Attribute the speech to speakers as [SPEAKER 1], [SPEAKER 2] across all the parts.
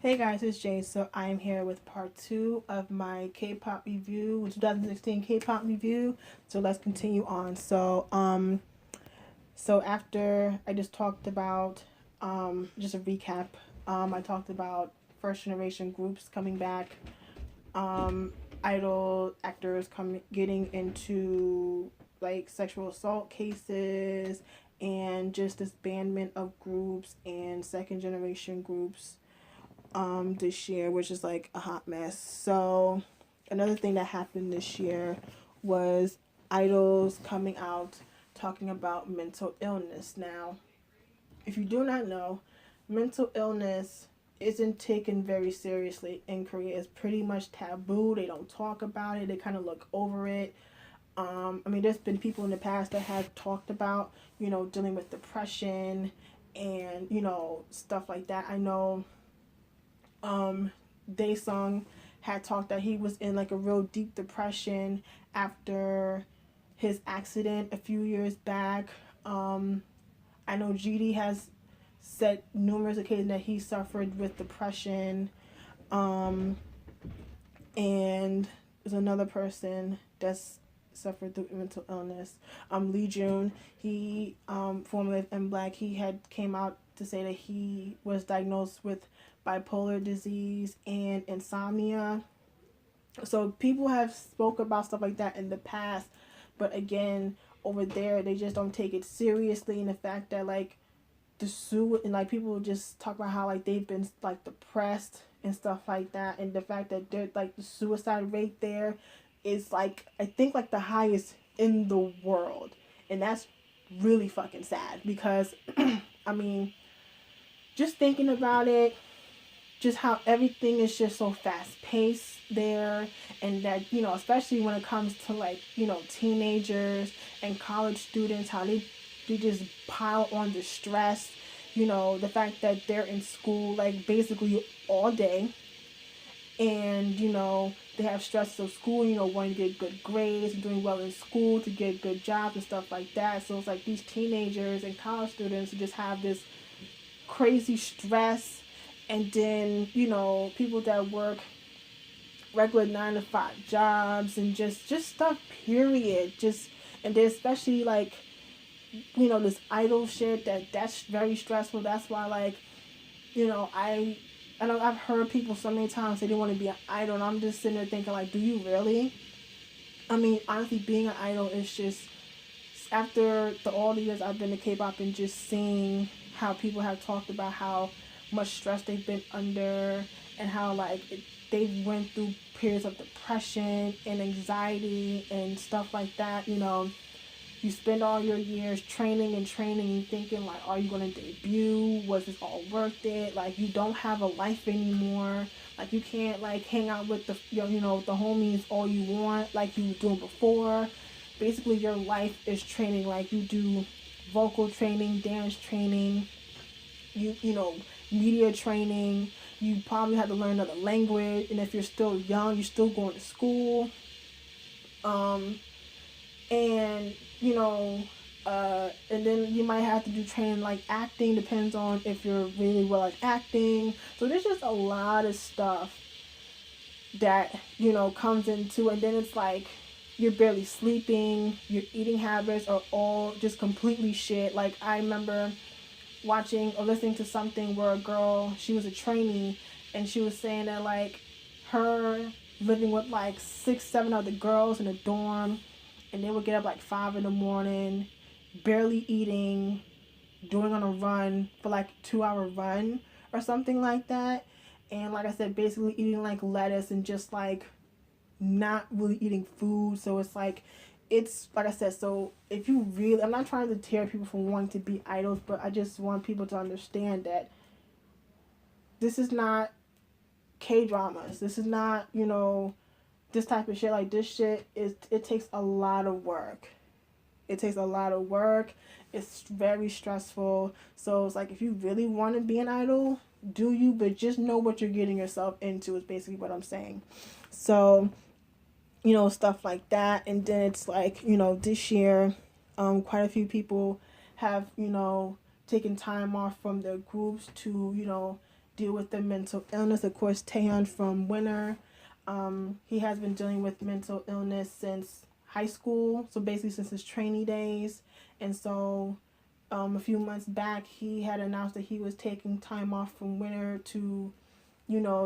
[SPEAKER 1] Hey guys, it's Jay. So I'm here with part two of my K-pop review, 2016 K-pop review. So let's continue on. So after I just talked about, just a recap. I talked about first generation groups coming back, idol actors coming getting into like sexual assault cases, and just disbandment of groups and second generation groups this year, which is like a hot mess. So another thing that happened this year was idols coming out talking about mental illness. Now, if you do not know, mental illness isn't taken very seriously in Korea. It's pretty much taboo. They don't talk about it. They kind of look over it. I mean, there's been people in the past that have talked about, dealing with depression and, stuff like that. I know Daesung had talked that he was in like a real deep depression after his accident a few years back. I know GD has said numerous occasions that he suffered with depression. And there's another person that's suffered through mental illness. Lee Jun, he formerly of M Black, he had came out to say that he was diagnosed with bipolar disease and insomnia. So people have spoke about stuff like that in the past, but again, over there they just don't take it seriously. And the fact that like and like people just talk about how like they've been like depressed and stuff like that, and the fact that they're like the suicide rate there is like I think like the highest in the world, and that's really fucking sad because I mean, just thinking about it, just how everything is just so fast paced there, and that especially when it comes to like teenagers and college students, how they just pile on the stress, the fact that they're in school like basically all day, and they have stress of school, wanting to get good grades and doing well in school to get good jobs and stuff like that. So it's like these teenagers and college students who just have this crazy stress, and then people that work regular 9 to 5 jobs and just stuff period, just and then especially like this idol shit that's very stressful. That's why like I know I've heard people so many times say they want to be an idol, and I'm just sitting there thinking like, do you really? I mean, honestly, being an idol is just after all the years I've been to K-pop and just seeing how people have talked about how much stress they've been under, and how like they went through periods of depression and anxiety and stuff like that. You spend all your years training and training and thinking like, are you going to debut? Was this all worth it? Like, you don't have a life anymore. Like, you can't like hang out with the the homies all you want like you were doing before. Basically, your life is training. Like, you do vocal training, dance training, media training. You probably have to learn another language, and if you're still young, you're still going to school. And and then you might have to do training like acting, depends on if you're really well at acting. So there's just a lot of stuff that comes into, and then it's like you're barely sleeping, your eating habits are all just completely shit. Like, I remember watching or listening to something where a girl, she was a trainee, and she was saying that like her living with like 6 7 other girls in a dorm, and they would get up like 5 in the morning, barely eating, doing on a run for like 2 hour run or something like that. And like I said, basically eating like lettuce and just like not really eating food. So it's like I said, so if you really, I'm not trying to tear people from wanting to be idols, but I just want people to understand that this is not K dramas. This is not, this type of shit. Like, this shit it takes a lot of work. It takes a lot of work. It's very stressful. So it's like, if you really want to be an idol, do you, but just know what you're getting yourself into is basically what I'm saying. So, stuff like that. And then it's like, this year, quite a few people have, taken time off from their groups to, deal with the mental illness. Of course, Taehyun from Winner, he has been dealing with mental illness since high school, so basically since his trainee days. And so a few months back, he had announced that he was taking time off from Winner to,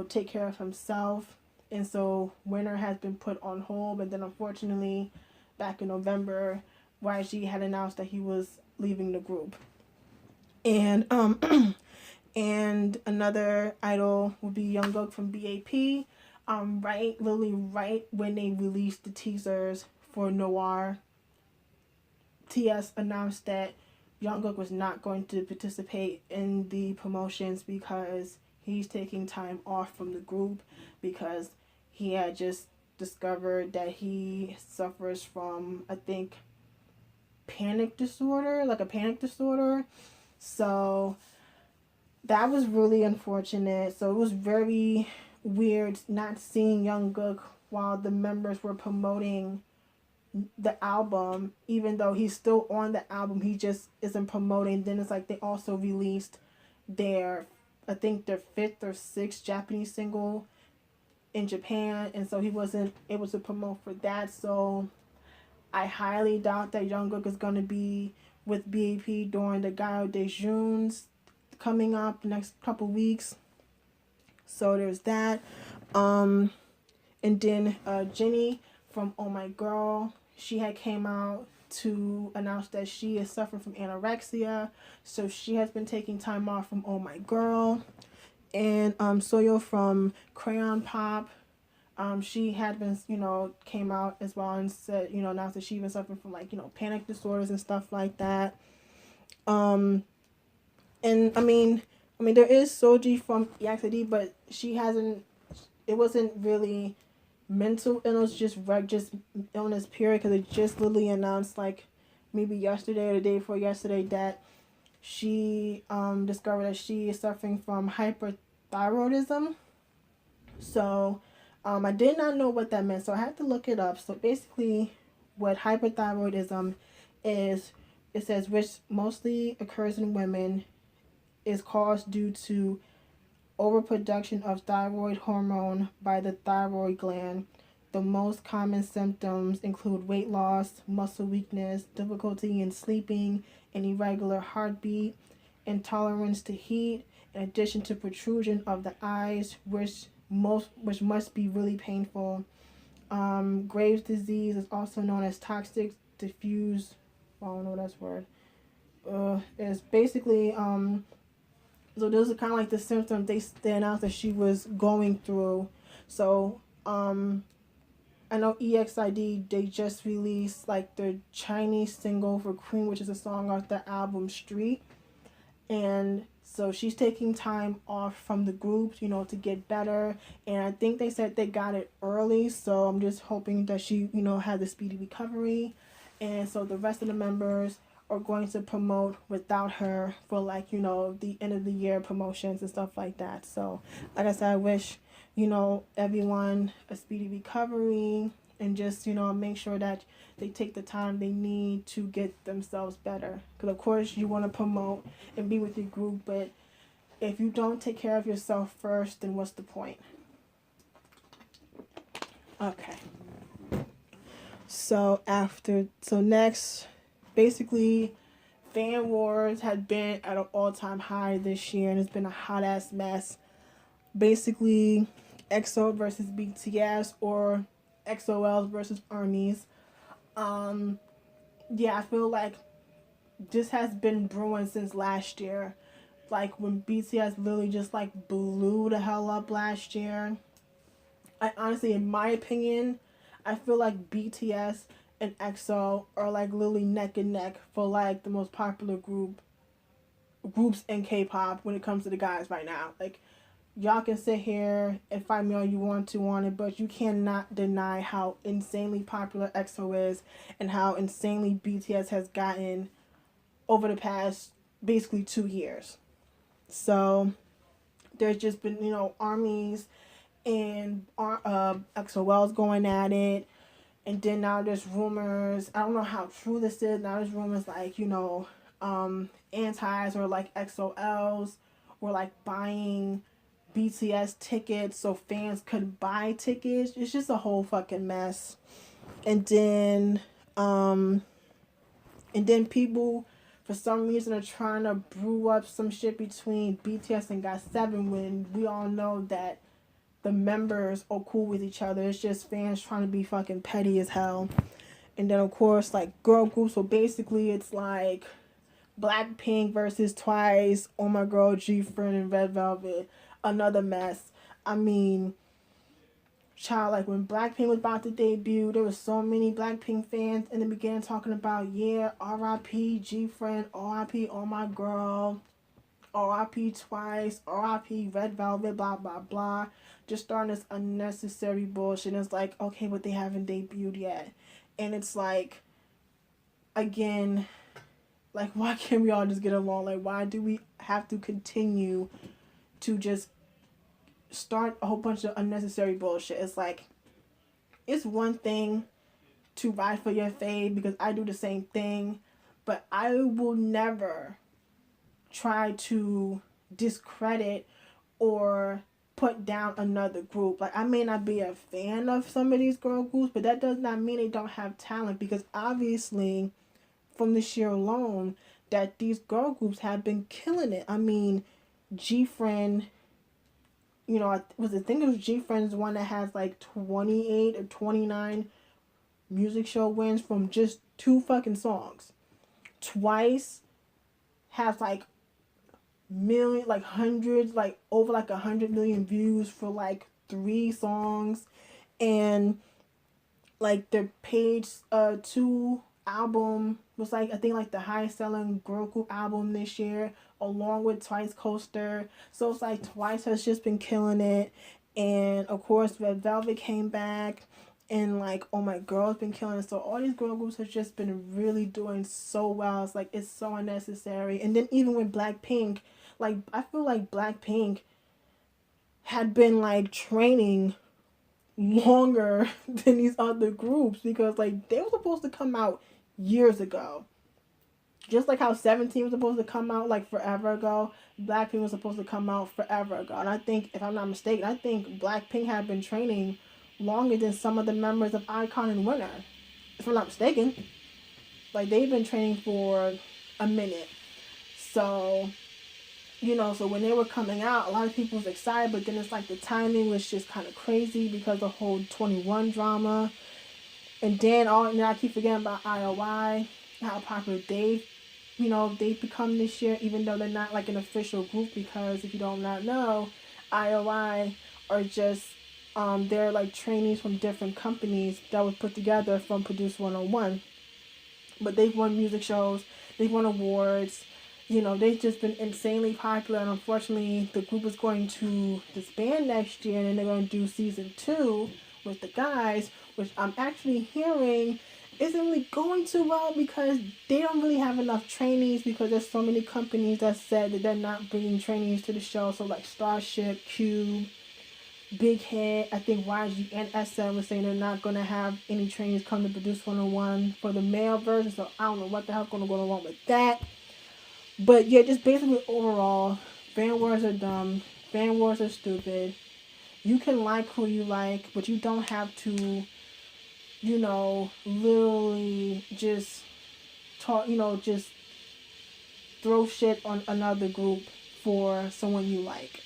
[SPEAKER 1] take care of himself. And so Winner has been put on hold. And then unfortunately, back in November, YG had announced that he was leaving the group. And and another idol will be Jungkook from BAP. Right when they released the teasers for Noir, TS announced that Jungkook was not going to participate in the promotions because he's taking time off from the group because he had just discovered that he suffers from, I think, panic disorder, like a panic disorder. So that was really unfortunate. So it was very weird not seeing Jungkook while the members were promoting the album, even though he's still on the album, he just isn't promoting. Then it's like they also released their, I think their 5th or 6th Japanese single in Japan, and so he wasn't able to promote for that. So I highly doubt that Jungkook is going to be with BAP during the Gaio de Junes coming up the next couple weeks. So there's that. And then Jennie from Oh My Girl, she had came out to announce that she is suffering from anorexia. So she has been taking time off from Oh My Girl. And Soyo from Crayon Pop, she had been, came out as well and said, announced that she was suffering from panic disorders and stuff like that. And I mean, there is Soji from EXID, but she hasn't. It wasn't really mental illness, just illness period. Because it just literally announced maybe yesterday or the day before yesterday that she discovered that she is suffering from hyperthyroidism. So I did not know what that meant, so I had to look it up. So basically, what hyperthyroidism is, it says which mostly occurs in women, is caused due to overproduction of thyroid hormone by the thyroid gland. The most common symptoms include weight loss, muscle weakness, difficulty in sleeping, an irregular heartbeat, intolerance to heat, in addition to protrusion of the eyes, which must be really painful. Graves' disease is also known as toxic diffuse. I don't know that's word. It's basically so those are kind of the symptoms they announced that she was going through. So I know EXID, they just released their Chinese single for Queen, which is a song off the album Street. And so she's taking time off from the group, to get better. And I think they said they got it early. So I'm just hoping that she, has a speedy recovery. And so the rest of the members are going to promote without her for the end of the year promotions and stuff like that. So like I said, I wish, everyone a speedy recovery and just, make sure that they take the time they need to get themselves better. Because of course you want to promote and be with your group, but if you don't take care of yourself first, then what's the point? Okay. So next, basically, Fan Wars had been at an all-time high this year, and it's been a hot-ass mess. Basically, EXO versus BTS or EXO-Ls versus ARMYs. Yeah, I feel like this has been brewing since last year. When BTS literally just blew the hell up last year. I honestly, in my opinion, I feel like BTS and EXO are literally neck and neck for the most popular groups in K-pop when it comes to the guys right now. Y'all can sit here and fight me all you want to on it, but you cannot deny how insanely popular EXO is and how insanely BTS has gotten over the past basically 2 years. So there's just been, ARMYs and EXO-Ls going at it. And then now there's rumors, I don't know how true this is, now there's rumors antis or EXO-Ls were buying BTS tickets so fans could buy tickets. It's just a whole fucking mess. And then um and then people for some reason are trying to brew up some shit between BTS and GOT7 when we all know that the members are cool with each other. It's just fans trying to be fucking petty as hell. And then of course like girl groups, so basically it's like Blackpink versus Twice, Oh My Girl, G-Friend, and Red Velvet. Another mess. I mean, child, like when Blackpink was about to debut, there was so many Blackpink fans, and they began talking about, yeah, R.I.P. G-Friend, R.I.P. Oh My Girl, R.I.P. Twice, R.I.P. Red Velvet, blah blah blah. Just starting this unnecessary bullshit. And it's like, okay, but they haven't debuted yet, and it's like, again, like, why can't we all just get along? Like, why do we have to continue to just start a whole bunch of unnecessary bullshit? It's like, it's one thing to ride for your fave because I do the same thing, but I will never try to discredit or put down another group. Like, I may not be a fan of some of these girl groups, but that does not mean they don't have talent, because obviously from this year alone that these girl groups have been killing it. I mean, G-Friend, you know, I think it was G-Friend's one that has like 28 or 29 music show wins from just 2 fucking songs. Twice has like million, like hundreds, like over like 100 million views for like 3 songs. And like their page 2 album was like, I think like the highest selling girl group album this year, along with Twice Coaster. So it's like Twice has just been killing it. And of course Red Velvet came back, and like, oh my girl's been killing it. So all these girl groups have just been really doing so well. It's like, it's so unnecessary. And then even with Blackpink, like I feel like Blackpink had been like training longer than these other groups, because like they were supposed to come out years ago. Just like how 17 was supposed to come out like forever ago, Blackpink was supposed to come out forever ago. And I think, if I'm not mistaken, I think Blackpink had been training longer than some of the members of iKON and Winner. If I'm not mistaken. Like, they've been training for a minute. So, you know, so when they were coming out, a lot of people was excited, but then it's like the timing was just kind of crazy because of the whole 21 drama. And then I keep forgetting about IOI, how popular they've become this year, even though they're not like an official group, because if you don't not know, IOI are just they're like trainees from different companies that was put together from Produce 101. But they've won music shows, they've won awards, you know, they've just been insanely popular. And unfortunately the group is going to disband next year, and then they're going to do season 2 with the guys, which I'm actually hearing isn't really going too well, because they don't really have enough trainees, because there's so many companies that said that they're not bringing trainees to the show. So like Starship, Cube, Big Hit, I think YG and SM was saying they're not going to have any trainees come to Produce 101 for the male version. So I don't know what the hell's going to go along with that. But yeah, just basically overall, fan wars are dumb. Fan wars are stupid. You can like who you like, but you don't have to, you know, literally just talk, you know, just throw shit on another group for someone you like.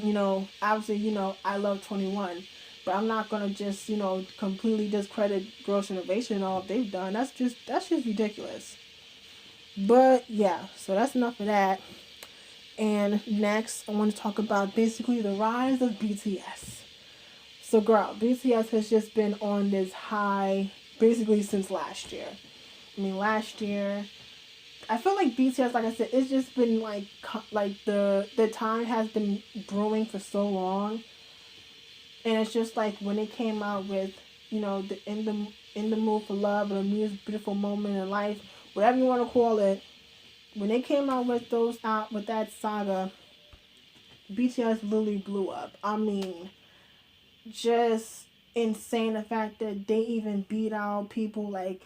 [SPEAKER 1] You know, obviously, you know, I love 21, but I'm not gonna just, you know, completely discredit Girls' Generation and all they've done. That's just ridiculous. But yeah, so that's enough of that. And next, I want to talk about basically the rise of BTS. So, girl, BTS has just been on this high basically since last year. I mean, last year, I feel like BTS, like I said, it's just been like the time has been brewing for so long, and it's just like when it came out with, you know, the in the mood for love, or the most beautiful moment in life, whatever you want to call it. When they came out with that saga, BTS literally blew up. I mean, just insane, the fact that they even beat out people like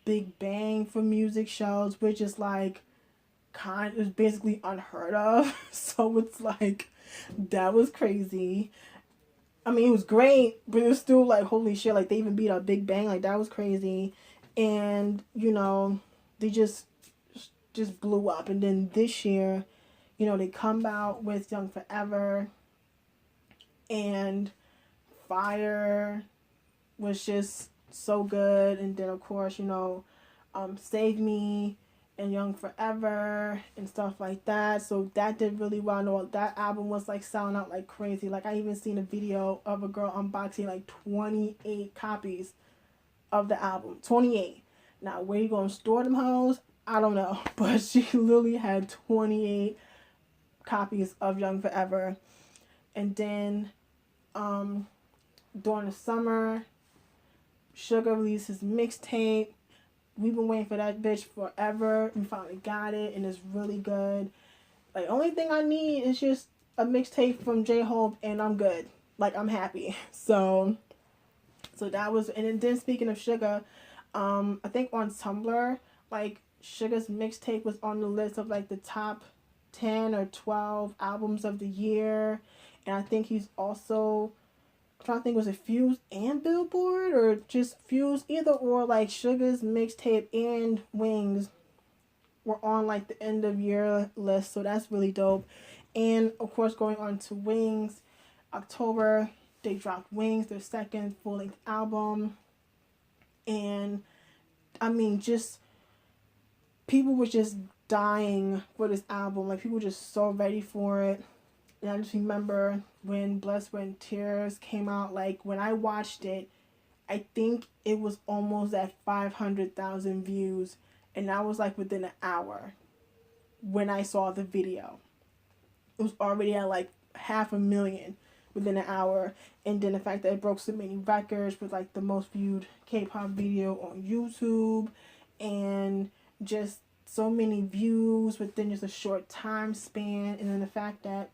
[SPEAKER 1] Big Bang for music shows, which is like is basically unheard of. So it's like, That was crazy. I mean, it was great, but it was still like, holy shit, like they even beat out Big Bang. Like that was crazy. And, they just blew up. And then this year, they come out with Young Forever, and Fire was just so good. And then of course, Save Me and Young Forever and stuff like that. So that did really well. I know that album was like selling out like crazy. Like I even seen a video of a girl unboxing like 28 copies of the album. 28. Now where you gonna store them hoes? I don't know. But she literally had 28 copies of Young Forever. And then during the summer, Suga released his mixtape. We've been waiting for that bitch forever. We finally got it, and it's really good. Like, only thing I need is just a mixtape from J-Hope, and I'm good. Like, I'm happy. So that was, and then speaking of Suga, I think on Tumblr, like, Suga's mixtape was on the list of, like, the top 10 or 12 albums of the year. And I think he's also, I'm trying to think, was it Fuse and Billboard or just Fuse? Either or, like Suga's mixtape and Wings were on like the end of year list, so that's really dope. And of course, going on to Wings, October they dropped Wings, their second full length album, and I mean, just people were just dying for this album. Like people were just so ready for it. And I just remember when Blood, Sweat, and Tears came out, like when I watched it, I think it was almost at 500,000 views. And that was like within an hour when I saw the video. It was already at like 500,000 within an hour. And then the fact that it broke so many records with like the most viewed K-pop video on YouTube. And just so many views within just a short time span. And then the fact that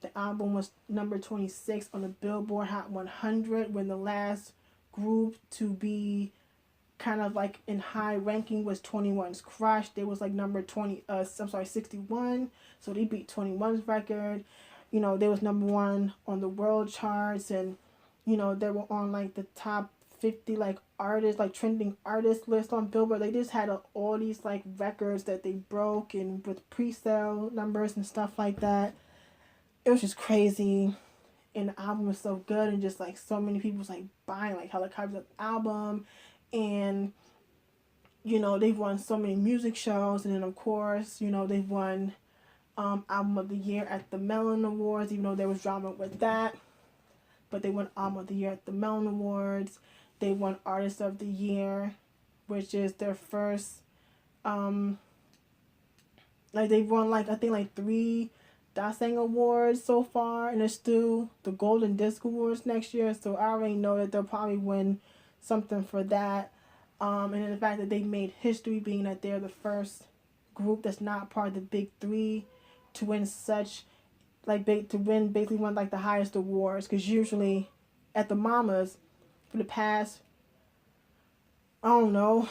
[SPEAKER 1] the album was number 26 on the Billboard Hot 100, when the last group to be kind of like in high ranking was 21's Crush. They was like number 61. So they beat 21's record. They was number 1 on the world charts, and they were on like the top 50 like artists, like trending artist list on Billboard. They just had all these like records that they broke, and with pre-sale numbers and stuff like that. It was just crazy, and the album was so good, and just like so many people was like buying like hella copies of the album. And they've won so many music shows, and then of course they've won album of the year at the Melon Awards, even though there was drama with that, but they won album of the year at the Melon Awards. They won artist of the year, which is their first like they've won like I think like 3 Dasang Awards so far, and there's still the Golden Disc Awards next year, so I already know that they'll probably win something for that. And then the fact that they made history, being that they're the first group that's not part of the big 3 to win such, like, to win basically one like the highest awards, because usually at the Mamas for the past, I don't know,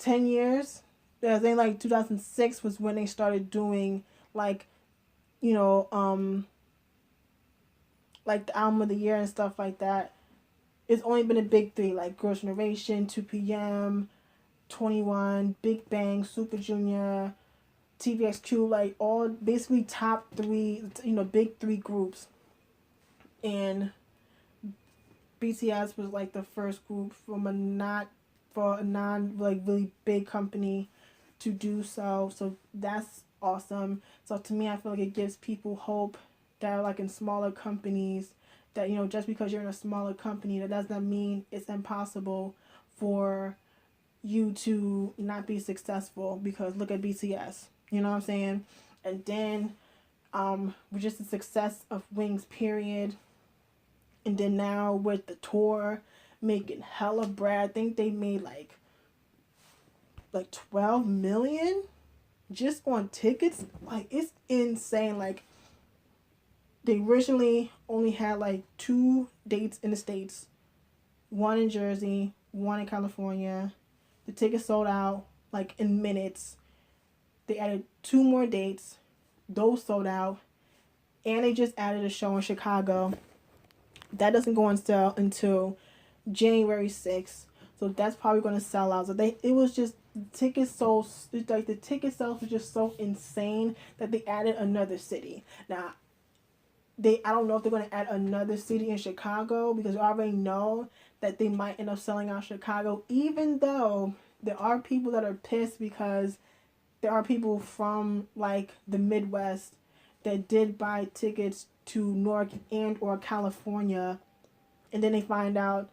[SPEAKER 1] 10 years, I think like 2006 was when they started doing like like the album of the year and stuff like that. It's only been a big 3, like Girls' Generation, 2PM, 21, Big Bang, Super Junior, TVXQ, like all basically top 3, big 3 groups. And BTS was like the first group from a non like really big company to do so. So that's awesome. So to me, I feel like it gives people hope that are like in smaller companies, that just because you're in a smaller company, that does not mean it's impossible for you to not be successful, because look at BTS, you know what I'm saying? And then with just the success of Wings period, and then now with the tour making hella bread, I think they made like 12 million just on tickets. Like, it's insane. Like, they originally only had like 2 dates in the States, 1 in Jersey, 1 in California. The tickets sold out like in minutes. They added 2 more dates, those sold out, and they just added a show in Chicago. That doesn't go on sale until January 6th. So that's probably going to sell out. So it was just tickets so like the ticket sales was just so insane that they added another city. Now, I don't know if they're going to add another city in Chicago, because we already know that they might end up selling out Chicago, even though there are people that are pissed because there are people from like the Midwest that did buy tickets to Newark and or California, and then they find out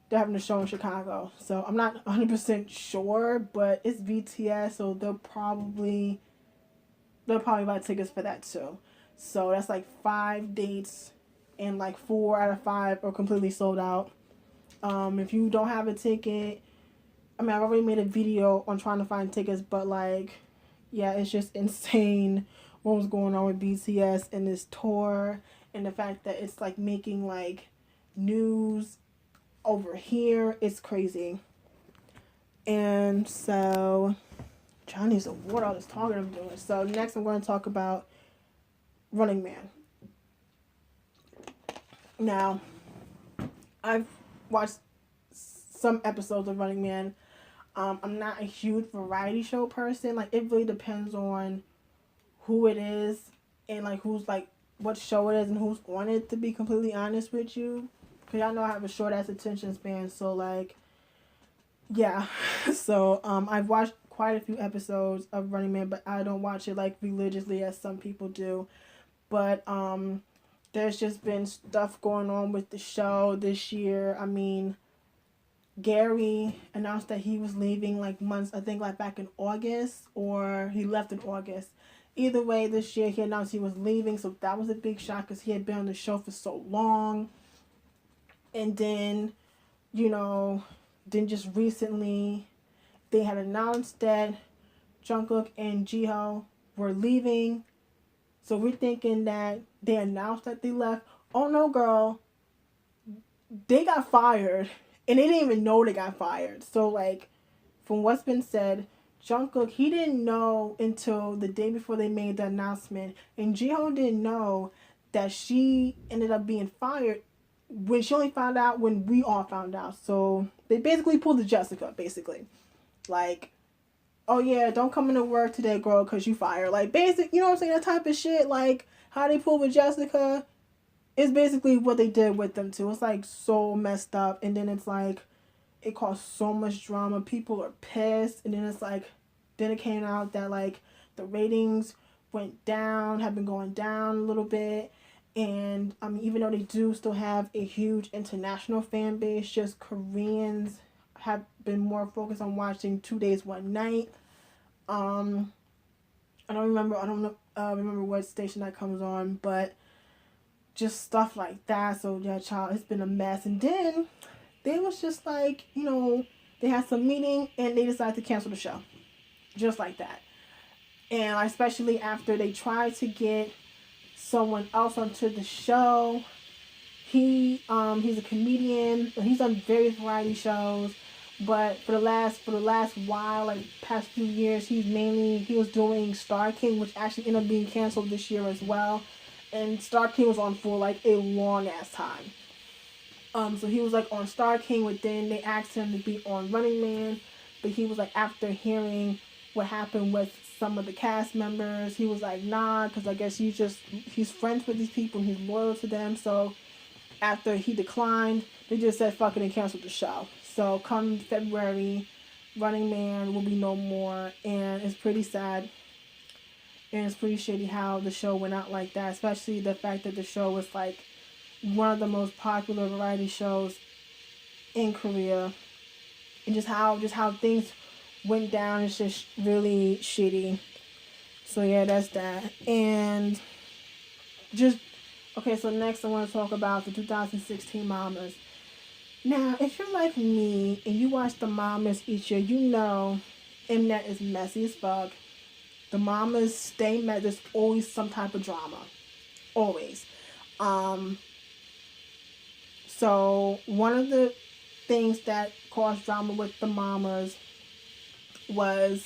[SPEAKER 1] they're having a show in Chicago. So I'm not 100% sure, but it's BTS, so they'll probably buy tickets for that too. So that's like 5 dates, and like 4 out of 5 are completely sold out. If you don't have a ticket, I mean, I've already made a video on trying to find tickets, but like, yeah, it's just insane what was going on with BTS and this tour, and the fact that it's like making like news over here. It's crazy. And so John needs some water. All this talking I'm doing. So next I'm going to talk about Running Man. Now, I've watched some episodes of Running Man. I'm not a huge variety show person. Like, it really depends on who it is and like who's like what show it is and who's on it, to be completely honest with you. Because y'all know I have a short ass attention span. So like, yeah. So I've watched quite a few episodes of Running Man, but I don't watch it like religiously as some people do. But there's just been stuff going on with the show this year. I mean, Gary announced that he was leaving like months, I think like back in August, or he left in August. Either way, this year he announced he was leaving, so that was a big shock because he had been on the show for so long. And then, you know, then just recently they had announced that Jungkook and Jihyo were leaving. So we're thinking that they announced that they left. Oh no, girl. They got fired. And they didn't even know they got fired. So like, from what's been said, Jungkook, he didn't know until the day before they made the announcement. And Jihyo didn't know that she ended up being fired when she only found out when we all found out. So they basically pulled the Jessica, basically. Like, oh yeah, don't come into work today, girl, because you fired. Like, basic, you know what I'm saying? That type of shit. Like, how they pulled with Jessica is basically what they did with them, too. It's, like, so messed up. And then it's, like, it caused so much drama. People are pissed. And then it's, like, then it came out that, like, the ratings went down, have been going down a little bit. And, I mean, even though they do still have a huge international fan base, just Koreans have been more focused on watching 2 Days, One Night. I don't remember what station that comes on, but just stuff like that. So yeah, child, it's been a mess. And then they was just like, you know, they had some meeting and they decided to cancel the show, just like that. And especially after they tried to get someone else onto the show. He's a comedian. He's done various variety shows. But for the last while, like past few years, he was doing Star King, which actually ended up being canceled this year as well. And Star King was on for like a long ass time. So he was like on Star King, but then they asked him to be on Running Man, but he was like, after hearing what happened with some of the cast members, he was like, nah, because I guess he's friends with these people and he's loyal to them. So after he declined, they just said fuck it and canceled the show. So come February, Running Man will be no more, and it's pretty sad. And it's pretty shitty how the show went out like that, especially the fact that the show was like one of the most popular variety shows in Korea. And just how things went down is just really shitty. So yeah, that's that. And just okay, so next I want to talk about the 2016 Mamas. Now, if you're like me and you watch the Mamas each year, you know Mnet is messy as fuck. The Mamas stay mad. There's always some type of drama. Always. So one of the things that caused drama with the Mamas was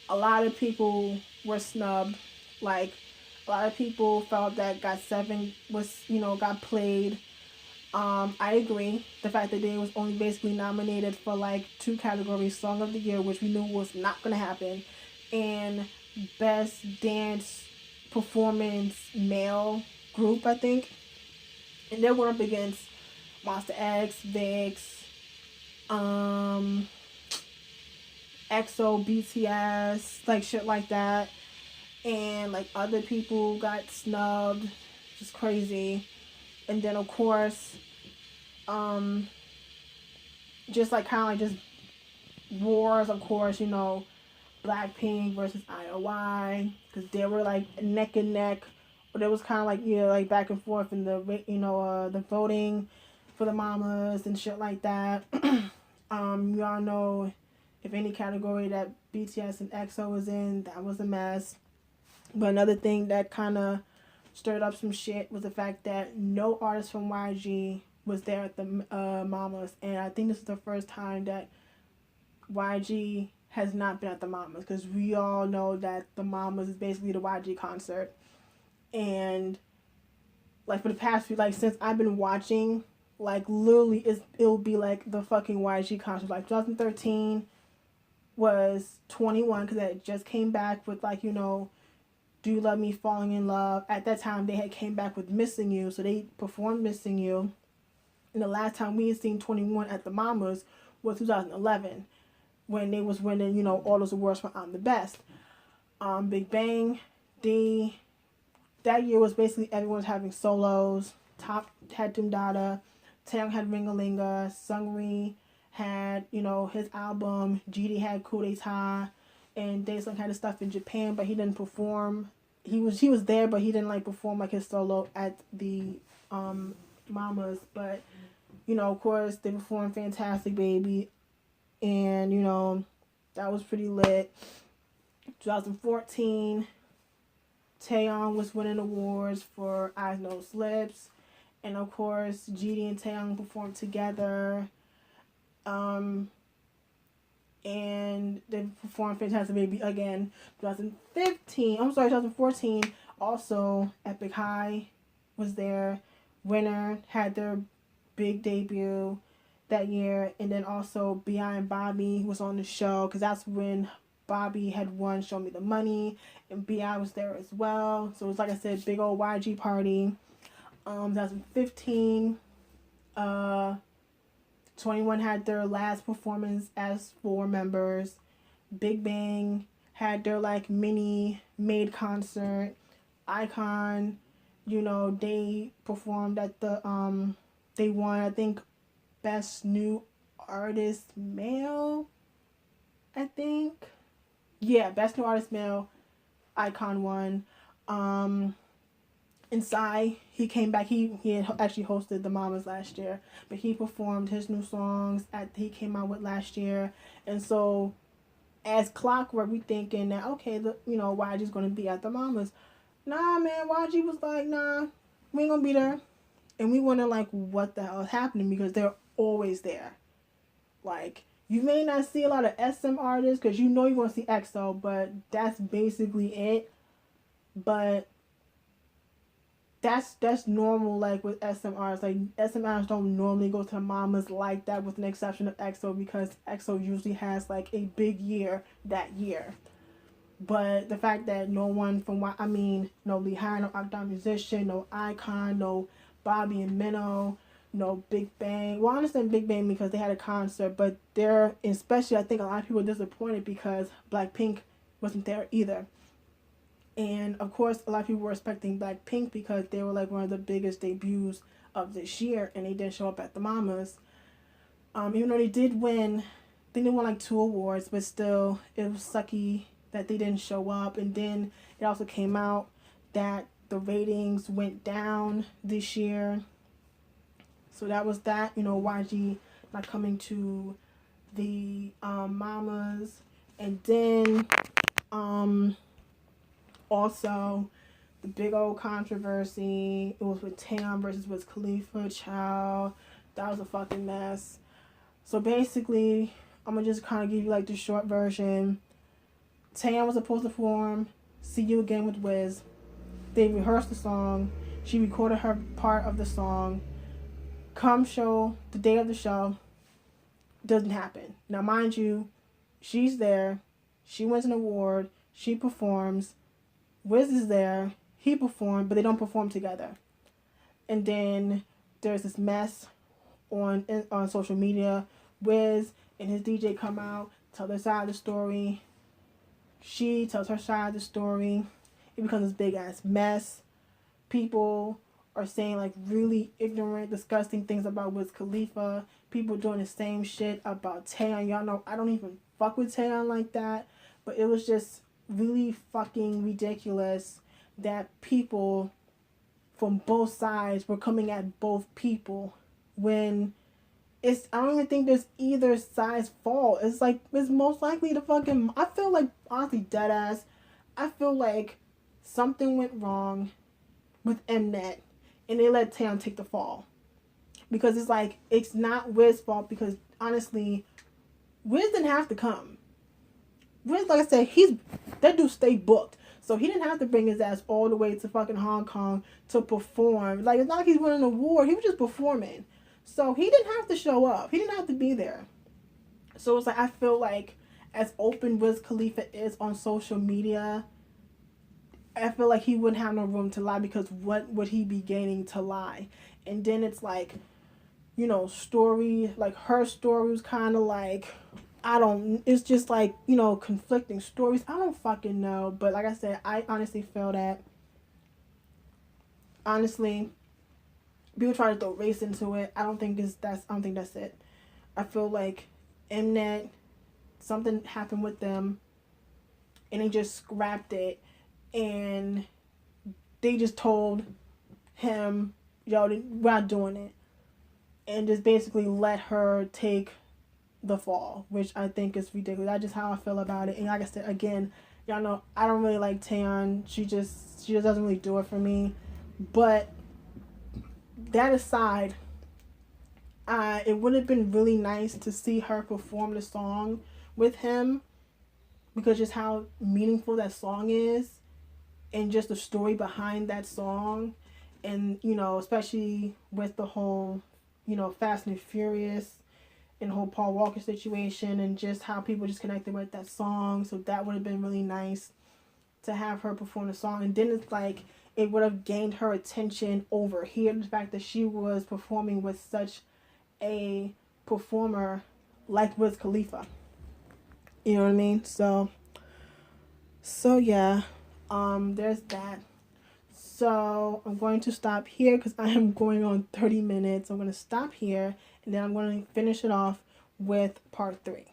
[SPEAKER 1] a lot of people were snubbed. Like, A lot of people felt that GOT7 was, got played. I agree. The fact that they was only basically nominated for like 2 categories: Song of the Year, which we knew was not gonna happen, and Best Dance Performance Male Group, I think. And they went up against Monster X, VIX, um, EXO, BTS, like shit like that. And like other people got snubbed, just crazy. And then of course, um, just like kind of like just wars, of course, Blackpink versus IOI, because they were like neck and neck, but it was kind of like like back and forth in the the voting for the mamas and shit like that. You all know if any category that BTS and EXO was in, that was a mess. But another thing that kind of stirred up some shit was the fact that no artist from YG was there at the mamas, and I think this is the first time that YG has not been at the Mamas, because we all know that the Mamas is basically the YG concert. And like for the past few, like since I've been watching, like literally it'll be like the fucking YG concert. Like 2013 was 21, because it just came back with like Do You Love Me, Falling in Love. At that time they had came back with Missing You, so they performed Missing You. And the last time we had seen 21 at the Mamas was 2011, when they was winning, all those awards for I'm the Best. Big Bang, that year was basically everyone's having solos. Top had Dada, Taeyong had Ringalinga, Seungri had, his album, GD had Coup d'etat, and Daesung had his stuff in Japan, but he didn't perform. He was there, but he didn't like perform like his solo at the Mamas. But of course they performed Fantastic Baby, and that was pretty lit. 2014, Taeyong was winning awards for Eyes Nose Lips, and of course GD and Taeyong performed together, and they performed Fantastic Baby again. 2014, also Epic High was there. Winner had their big debut that year, and then also B.I and Bobby was on the show, because that's when Bobby had won Show Me the Money, and B.I was there as well. So it was, like I said, big old YG party. 2015, 21 had their last performance as 4 members. Big Bang had their like mini made concert. iKON, they performed at the they won, I think, Best New Artist Male, I think. Yeah, Best New Artist Male, iKON won. And Psy, he came back. He had actually hosted the Mamas last year, but he performed his new songs he came out with last year. And so, as clockwork, we thinking that okay, YG's gonna be at the Mamas. Nah, man, YG was like, nah, we ain't gonna be there. And we wonder like what the hell is happening, because they're always there. Like, you may not see a lot of SM artists, because you're going to see EXO, but that's basically it. But that's normal, like with SM artists. Like, SM artists don't normally go to the Mamas like that, with an exception of EXO, because EXO usually has like a big year that year. But the fact that no one from no Lehigh, no Octa Musician, no iKON, no Bobby and Minho, no Big Bang. Well, I understand Big Bang because they had a concert, but especially I think a lot of people are disappointed because Blackpink wasn't there either. And of course, a lot of people were expecting Blackpink because they were like one of the biggest debuts of this year, and they didn't show up at the Mamas. Even though they did win, they didn't win like 2 awards, but still, it was sucky that they didn't show up. And then it also came out that the ratings went down this year. So that was that, YG not coming to the Mamas. And then also the big old controversy, it was with Taeyong versus Wiz Khalifa. Child, that was a fucking mess. So basically, I'm gonna just kind of give you like the short version. Taeyong was supposed to perform See You Again with Wiz. They rehearsed the song. She recorded her part of the song. Come show, the day of the show, doesn't happen. Now, mind you, she's there. She wins an award. She performs. Wiz is there. He performed, but they don't perform together. And then there's this mess on social media. Wiz and his DJ come out, tell their side of the story. She tells her side of the story. It becomes this big ass mess. People are saying like really ignorant, disgusting things about Wiz Khalifa. People doing the same shit about Taeyeon. Y'all know I don't even fuck with Taeyeon like that. But it was just really fucking ridiculous that people from both sides were coming at both people when I don't even think there's either side's fault. It's like, it's most likely the fucking, I feel like, honestly, dead ass, I feel like something went wrong with Mnet and they let Taeyeon take the fall. Because it's like, it's not Wiz's fault because, honestly, Wiz didn't have to come. Wiz, like I said, that dude stayed booked. So he didn't have to bring his ass all the way to fucking Hong Kong to perform. Like, it's not like he's winning an award. He was just performing. So he didn't have to show up. He didn't have to be there. So it's like, I feel like as open Wiz Khalifa is on social media, I feel like he wouldn't have no room to lie because what would he be gaining to lie? And then it's like, you know, story, like her story was kind of like, it's just like, you know, conflicting stories. I don't fucking know. But like I said, I honestly feel that, honestly, people try to throw race into it. I don't think that's it. I feel like Mnet, something happened with them, and they just scrapped it, and they just told him, yo, we're not doing it, and just basically let her take the fall, which I think is ridiculous. That's just how I feel about it. And like I said, again, y'all know I don't really like Taeyeon. She just doesn't really do it for me. But that aside, it would have been really nice to see her perform the song with him because just how meaningful that song is and just the story behind that song, and, you know, especially with the whole, you know, Fast and Furious and the whole Paul Walker situation and just how people just connected with that song. So that would have been really nice to have her perform the song. And then it's like it would have gained her attention over here, the fact that she was performing with such a performer like Wiz Khalifa. You know what I mean? So yeah, there's that. So I'm going to stop here because I am going on 30 minutes. I'm going to stop here and then I'm going to finish it off with part 3.